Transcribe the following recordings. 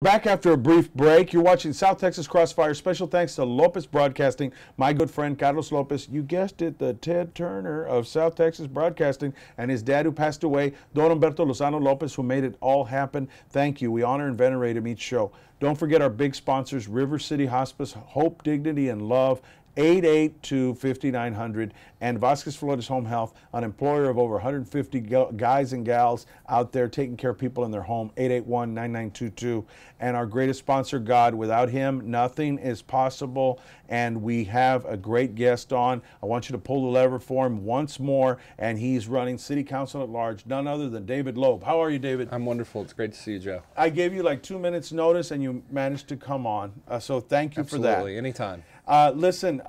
Back after a brief break. You're watching South Texas Crossfire. Special thanks to Lopez Broadcasting, my good friend Carlos Lopez. You guessed it, the Ted Turner of South Texas Broadcasting, and his dad who passed away, Don Humberto Lozano Lopez, who made it all happen. Thank you. We honor and venerate him each show. Don't forget our big sponsors, River City Hospice, Hope, Dignity, and Love, 882-5900, and Vasquez Flores Home Health, an employer of over 150 guys and gals out there taking care of people in their home, 881-9922. And our greatest sponsor, God. Without him, nothing is possible. And we have a great guest on. I want you to pull the lever for him once more, and he's running City Council at Large, none other than David Loeb. How are you, David? I'm wonderful. It's great to see you, Joe. I gave you like 2 minutes notice, and you managed to come on. So thank you for that. Absolutely, anytime. Listen,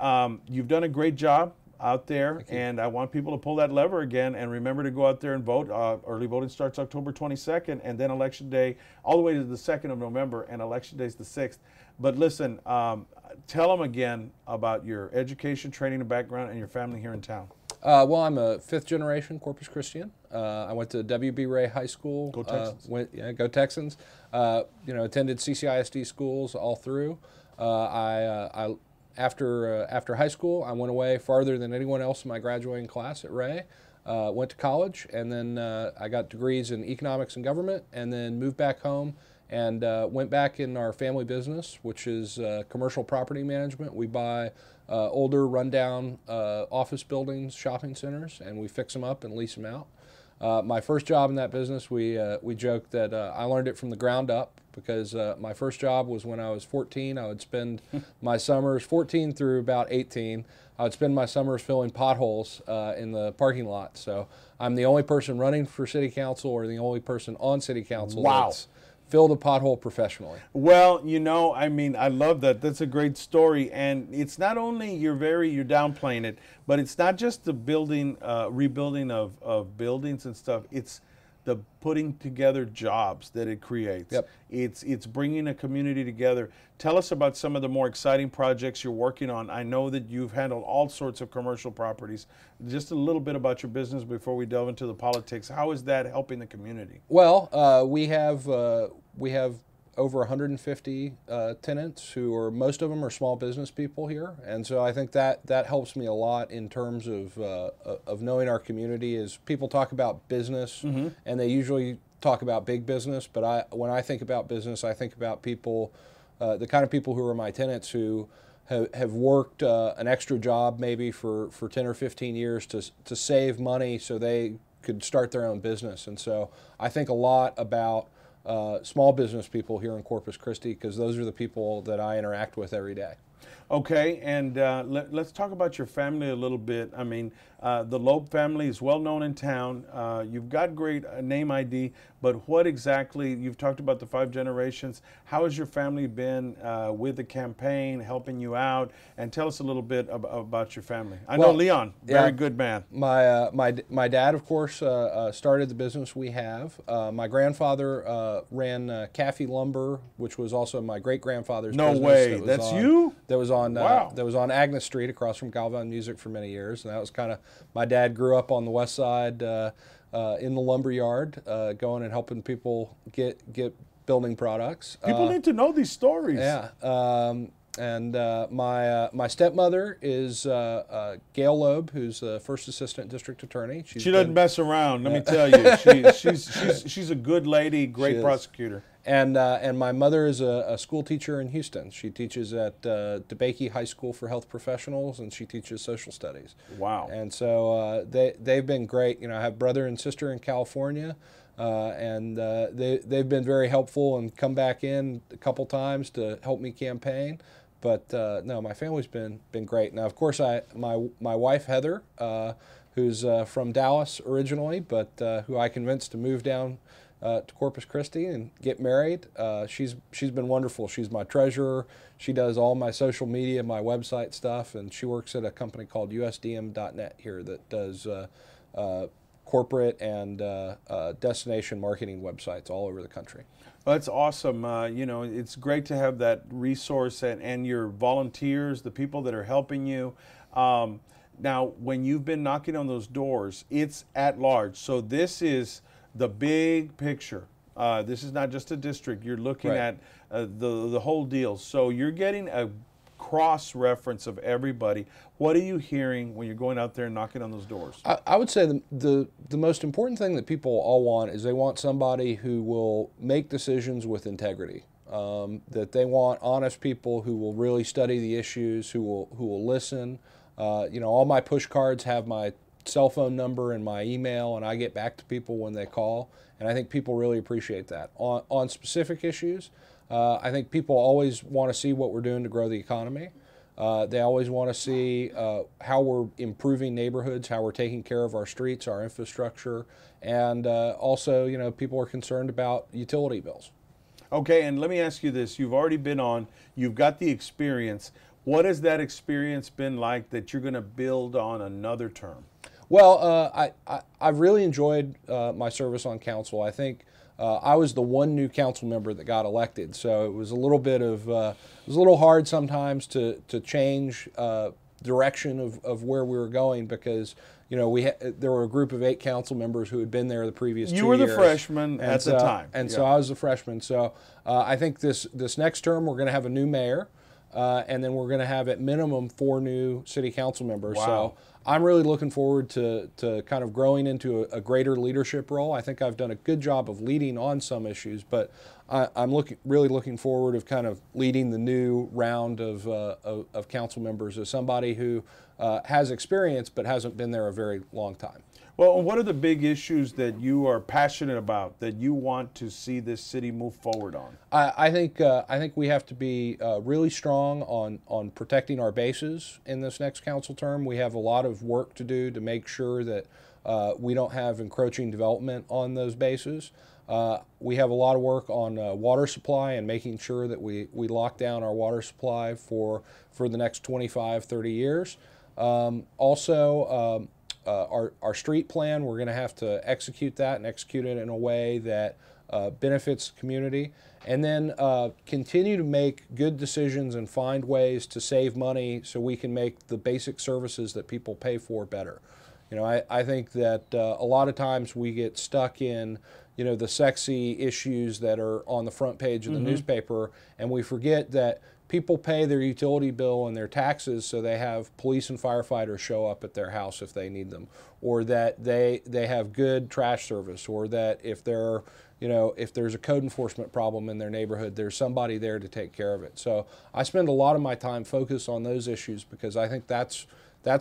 you've done a great job out there, and I want people to pull that lever again and remember to go out there and vote. Early voting starts October 22nd, and then Election Day all the way to the 2nd of November, and Election Day is the 6th. But listen, tell them again about your education, training, and background, and your family here in town. Well, I'm a fifth-generation Corpus Christian. I went to W.B. Ray High School. Go Texans. Go Texans. Attended CCISD schools all through. After high school, I went away farther than anyone else in my graduating class at Ray. Went to college, and then I got degrees in economics and government, and then moved back home and went back in our family business, which is commercial property management. We buy older, rundown office buildings, shopping centers, and we fix them up and lease them out. My first job in that business, we joked that I learned it from the ground up, because my first job was when I was 14. I would spend my summers, 14 through about 18, I would spend my summers filling potholes in the parking lot. So I'm the only person running for city council, or the only person on city council that's filled a pothole professionally. Well, I love that. That's a great story. And it's not only you're downplaying it, but it's not just the rebuilding of buildings and stuff. It's the putting together jobs that it creates. Yep. It's bringing a community together. Tell us about some of the more exciting projects you're working on. I know that you've handled all sorts of commercial properties. Just a little bit about your business before we delve into the politics. How is that helping the community? Well, we have over 150 tenants most of them are small business people here, and so I think that helps me a lot in terms of knowing our community. Is people talk about business, and they usually talk about big business, but when I think about business, I think about people, the kind of people who are my tenants who have worked an extra job maybe for 10 or 15 years to save money so they could start their own business. And so I think a lot about small business people here in Corpus Christi, because those are the people that I interact with every day. Okay, and let's talk about your family a little bit. I mean, the Loeb family is well known in town. You've got great name ID, but what exactly, you've talked about the 5 generations. How has your family been with the campaign, helping you out? And tell us a little bit about your family. I know Leon, very good man. My dad, of course, started the business we have. My grandfather ran Caffey Lumber, which was also my great-grandfather's business. No way, that's you? That was on Agnes Street across from Galvan Music for many years, and that was kind of, my dad grew up on the west side in the lumber yard, going and helping people get building products. People need to know these stories. Yeah, and my stepmother is Gail Loeb, who's the first assistant district attorney. She doesn't mess around, let me tell you. She's a good lady, great prosecutor. And my mother is a school teacher in Houston. She teaches at DeBakey High School for Health Professionals, and she teaches social studies. Wow. And so they've been great. I have brother and sister in California, and they've been very helpful and come back in a couple times to help me campaign. But no, my family's been great. Now, of course, my wife Heather, who's from Dallas originally, but who I convinced to move down to Corpus Christi and get married. She's been wonderful. She's my treasurer. She does all my social media, my website stuff, and she works at a company called USDM.net here that does corporate and destination marketing websites all over the country. Well, that's awesome. It's great to have that resource and your volunteers, the people that are helping you. Now, when you've been knocking on those doors, it's at large. So this is the big picture. This is not just a district. You're looking Right. at the whole deal. So you're getting a cross reference of everybody. What are you hearing when you're going out there and knocking on those doors? I would say the most important thing that people all want is they want somebody who will make decisions with integrity. That they want honest people who will really study the issues, who will listen. You know, all my push cards have my cell phone number and my email, and I get back to people when they call. And I think people really appreciate that. On specific issues, I think people always want to see what we're doing to grow the economy. They always want to see how we're improving neighborhoods, how we're taking care of our streets, our infrastructure, and also, you know, people are concerned about utility bills. Okay, and let me ask you this. You've already been on, you've got the experience. What has that experience been like that you're going to build on another term? Well, I've really enjoyed my service on council. I think I was the one new council member that got elected, so it was a little bit of it was a little hard sometimes to change direction of where we were going, because you know there were a group of 8 council members who had been there the previous 2 years. You were the freshman at the time, and yeah. so I was the freshman. So I think this next term we're going to have a new mayor. And then we're going to have at minimum 4 new city council members. Wow. So I'm really looking forward to kind of growing into a greater leadership role. I think I've done a good job of leading on some issues, but I'm really looking forward of kind of leading the new round of council members as somebody who has experience but hasn't been there a very long time. Well, what are the big issues that you are passionate about that you want to see this city move forward on? I think we have to be really strong on protecting our bases in this next council term. We have a lot of work to do to make sure that we don't have encroaching development on those bases. We have a lot of work on water supply and making sure that we lock down our water supply for the next 25, 30 years. Also, our street plan, we're going to have to execute that and execute it in a way that benefits the community, and then continue to make good decisions and find ways to save money so we can make the basic services that people pay for better. You know, I think that a lot of times we get stuck in, you know, the sexy issues that are on the front page of the newspaper, and we forget that people pay their utility bill and their taxes so they have police and firefighters show up at their house if they need them, or that they have good trash service, or that if there's a code enforcement problem in their neighborhood, there's somebody there to take care of it. So I spend a lot of my time focused on those issues because I think that's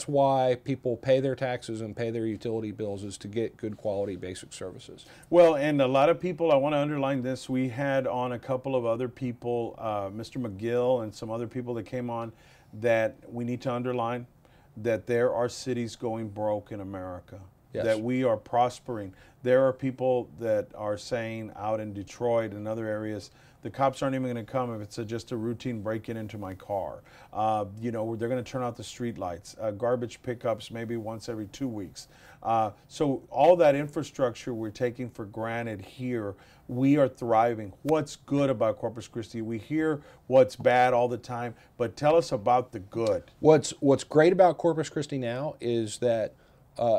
why people pay their taxes and pay their utility bills, is to get good quality basic services. Well, and a lot of people, I want to underline this, we had on a couple of other people, Mr. McGill and some other people that came on, that we need to underline that there are cities going broke in America. Yes. That we are prospering. There are people that are saying out in Detroit and other areas, the cops aren't even going to come if it's just a routine break-in into my car. You know, they're going to turn out the street lights. Garbage pickups maybe once every 2 weeks. So all that infrastructure we're taking for granted here, we are thriving. What's good about Corpus Christi? We hear what's bad all the time, but tell us about the good. What's great about Corpus Christi now is that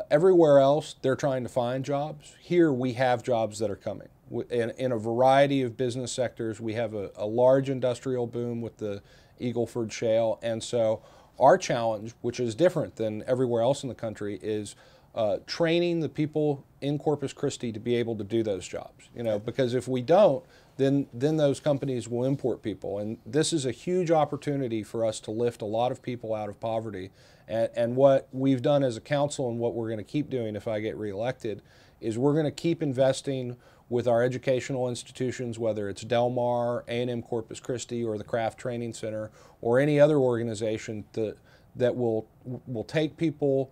everywhere else they're trying to find jobs. Here we have jobs that are coming. In a variety of business sectors, we have a large industrial boom with the Eagleford Shale, and so our challenge, which is different than everywhere else in the country, is training the people in Corpus Christi to be able to do those jobs. You know, because if we don't, then those companies will import people, and this is a huge opportunity for us to lift a lot of people out of poverty. And what we've done as a council, and what we're going to keep doing if I get reelected, is we're going to keep investing with our educational institutions, whether it's Del Mar, A&M Corpus Christi, or the Craft Training Center, or any other organization that will take people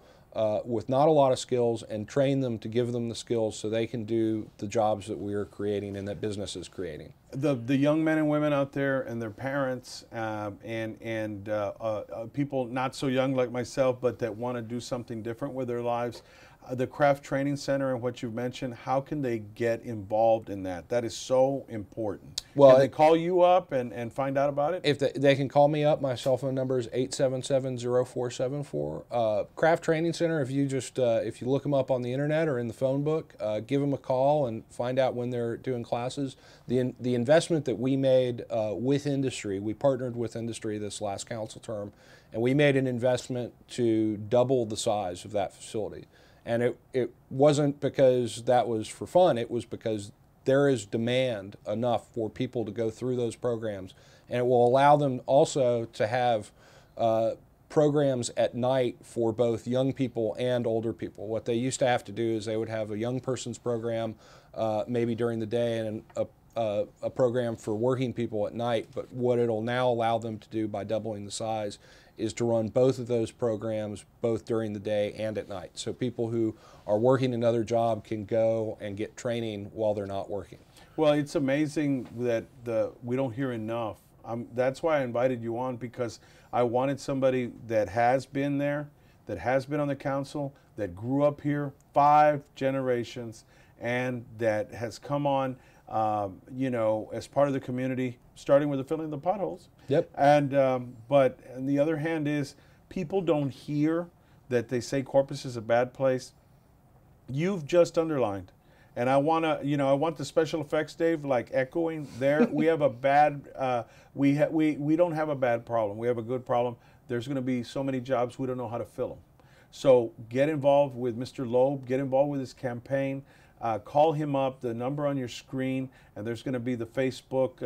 with not a lot of skills and train them to give them the skills so they can do the jobs that we're creating and that business is creating. The young men and women out there and their parents and people not so young like myself, but that want to do something different with their lives, the Craft Training Center and what you've mentioned, how can they get involved in that? That is so important. Well, can they call you up and find out about it? If they can call me up, my cell phone number is 877-0474. Craft Training Center, if you just if you look them up on the internet or in the phone book, give them a call and find out when they're doing classes. The investment that we made with industry, we partnered with industry this last council term, and we made an investment to double the size of that facility. And it wasn't because that was for fun, it was because there is demand enough for people to go through those programs. And it will allow them also to have programs at night for both young people and older people. What they used to have to do is they would have a young person's program maybe during the day and a program for working people at night. But what it'll now allow them to do by doubling the size is to run both of those programs both during the day and at night. So people who are working another job can go and get training while they're not working. Well, it's amazing that we don't hear enough. That's why I invited you on, because I wanted somebody that has been there, that has been on the council, that grew up here 5 generations, and that has come on, you know, as part of the community, starting with the filling of the potholes. Yep. And but on the other hand is, people don't hear that they say Corpus is a bad place. You've just underlined, and I want to, you know, I want the special effects, Dave, like echoing there. We have a bad, we don't have a bad problem. We have a good problem. There's going to be so many jobs we don't know how to fill them. So get involved with Mr. Loeb. Get involved with his campaign. Call him up. The number on your screen, and there's going to be the Facebook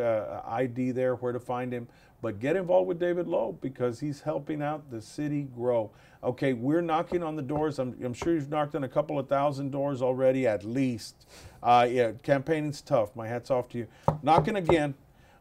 ID there where to find him. But get involved with David Loeb, because he's helping out the city grow. Okay, we're knocking on the doors. I'm sure you've knocked on a couple of thousand doors already, at least. Yeah, campaigning's tough. My hat's off to you. Knocking again.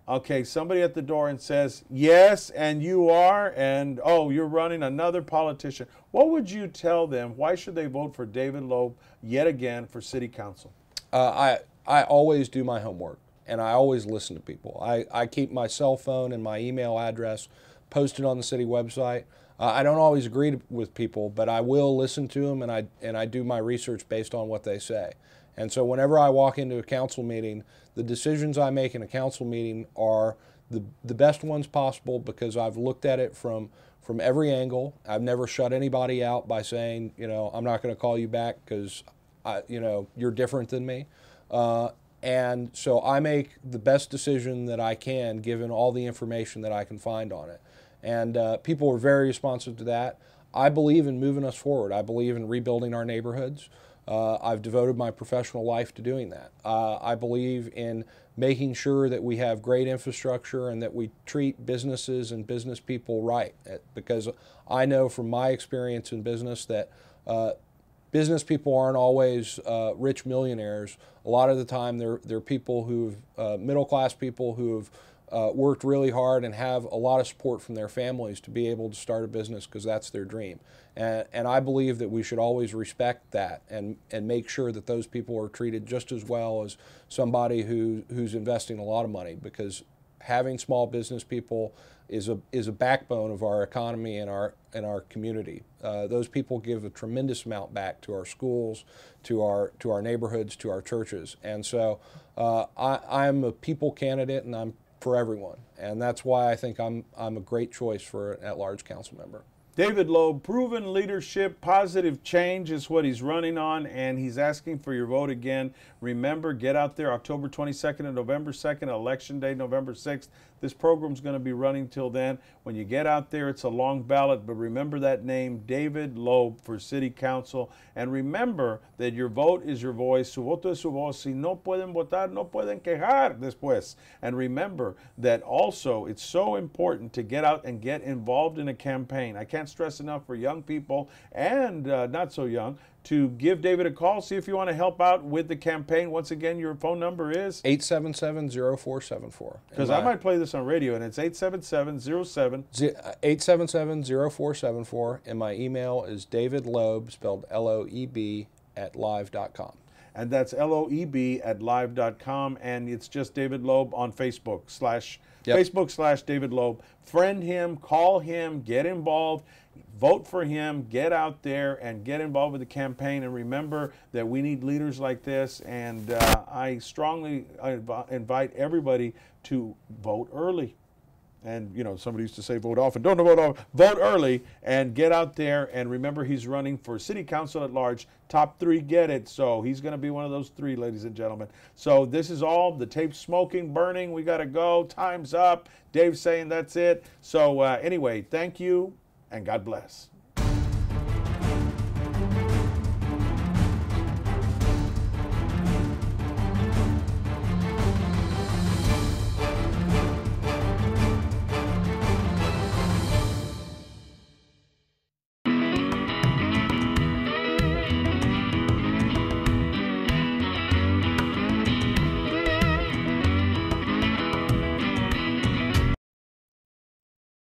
Okay, somebody at the door and says, yes, and you are, and oh, you're running another politician. What would you tell them? Why should they vote for David Loeb yet again for city council? I always do my homework, and I always listen to people. I keep my cell phone and my email address posted on the city website. I don't always agree with people, but I will listen to them, and I do my research based on what they say. And so whenever I walk into a council meeting, the decisions I make in a council meeting are the best ones possible, because I've looked at it from every angle. I've never shut anybody out by saying, you know, I'm not going to call you back because, you know, you're different than me. And so I make the best decision that I can given all the information that I can find on it. And people are very responsive to that. I believe in moving us forward. I believe in rebuilding our neighborhoods. I've devoted my professional life to doing that. I believe in making sure that we have great infrastructure and that we treat businesses and business people right. Because I know from my experience in business that business people aren't always rich millionaires. A lot of the time they're people who've, middle class people who've worked really hard and have a lot of support from their families to be able to start a business because that's their dream. And I believe that we should always respect that and make sure that those people are treated just as well as somebody who's investing a lot of money, because having small business people is a backbone of our economy and our community. Those people give a tremendous amount back to our schools, to our neighborhoods, to our churches. And so I'm a people candidate, and I'm for everyone, and that's why I think I'm a great choice for an at-large council member. David Loeb, proven leadership, positive change is what he's running on, and he's asking for your vote again. Remember, get out there October 22nd and November 2nd, Election Day, November 6th. This program's going to be running till then. When you get out there, it's a long ballot, but remember that name, David Loeb, for City Council. And remember that your vote is your voice. Su voto es su voz. Si no pueden votar, no pueden quejar después. And remember that also it's so important to get out and get involved in a campaign. I can't stress enough for young people and not so young to give David a call, see if you want to help out with the campaign. Once again, your phone number is 877-0474. Because I might play this on radio, and it's 877-0474, and my email is David Loeb, spelled Loeb, @live.com. and that's LOEB at live.com, and it's just David Loeb on Facebook / David Loeb. Friend him, call him, get involved, vote for him, get out there and get involved with the campaign. And remember that we need leaders like this. And I strongly invite everybody to vote early. And, you know, somebody used to say vote often. Don't vote often. Vote early and get out there. And remember, he's running for city council at large. Top 3 get it. So he's going to be one of those 3, ladies and gentlemen. So this is all. The tape's smoking, burning. We got to go. Time's up. Dave's saying that's it. So anyway, thank you and God bless.